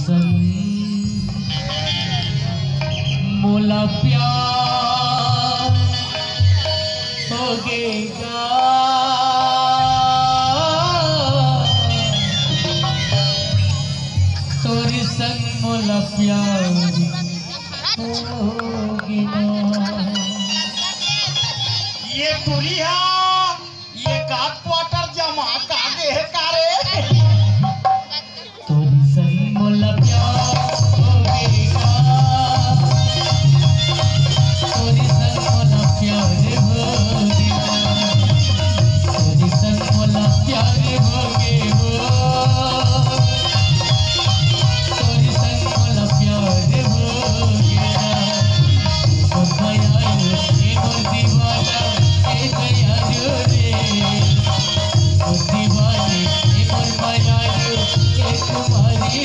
संग मोला प्यार होगेगा, तोरी संग मोला प्यार होगेगा। ये तुरिया ये का क्वार्टर जमा का दे है कारे तोरी संग मोला प्यार होगेगा, तोरी संग मोला प्यार होगेगा, तोरी संग मोला प्यार होगेगा, तोरी संग मोला प्यार होगेगा। मोर मायालो ए मोर दीवाना ए दयालो रे, मोर दीवाने ए मोर मायालो ए तुम्हारी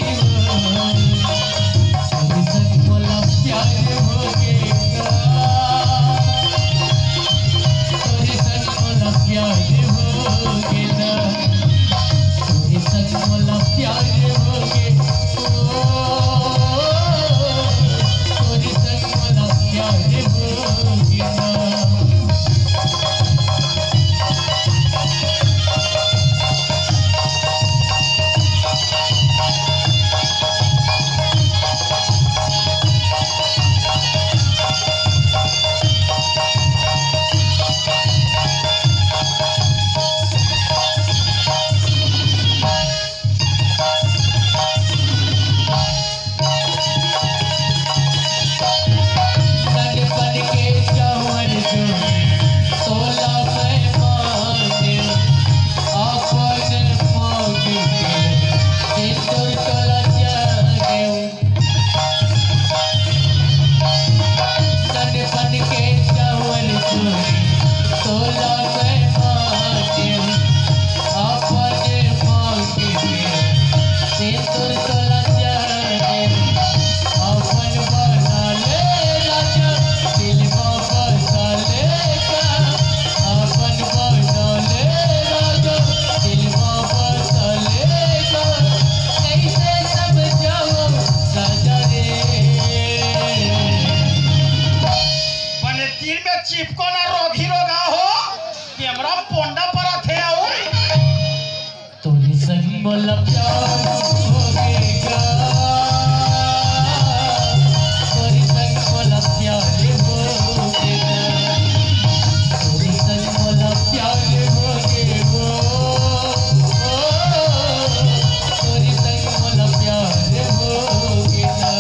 तोरी संग मोला प्यार होगेगा, तोरी संग मोला प्यार होगेगा, तोरी संग मोला प्यार होगेगा, तोरी संग मोला प्यार होगेगा। चिपको ना रोगी रोगा हो कैमरा पोंडा पर थे आओ तोरी संग मोला प्यार होगेगा, तोरी संग मोला प्यार होगेगा, तोरी संग मोला प्यार होगेगा, तोरी संग मोला प्यार होगेगा।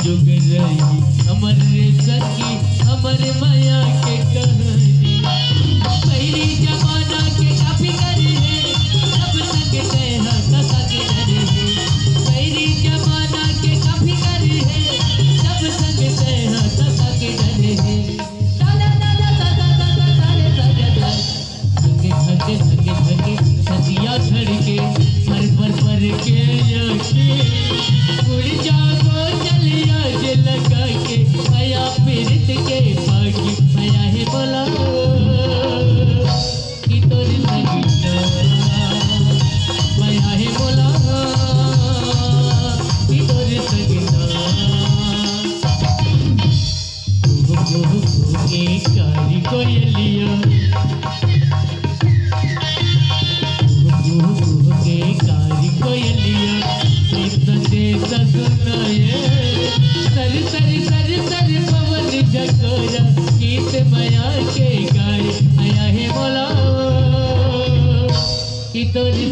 जुग रही अमर सखी अमर माया के कहानी, पहली जमाना के काफी करे है सब संग कह सका के डरे है, पहली जमाना के काफी करे है सब संग कह सका के डरे है। दादा दादा दादा दादा दादा दादा संगे थके संगे थके सदिया खड़के पर के आके उड़ जागो चलिया जे लगा के आया पीरत के पागी आया है बोला कि तोरी संगीता आया है बोला कि तोरी संगीता एक कारी कोयलिया कारी कोयलिया सुनाए सर सर सर सर पवन जकोरा गीत माया के गाए आया है बोला कि तोरी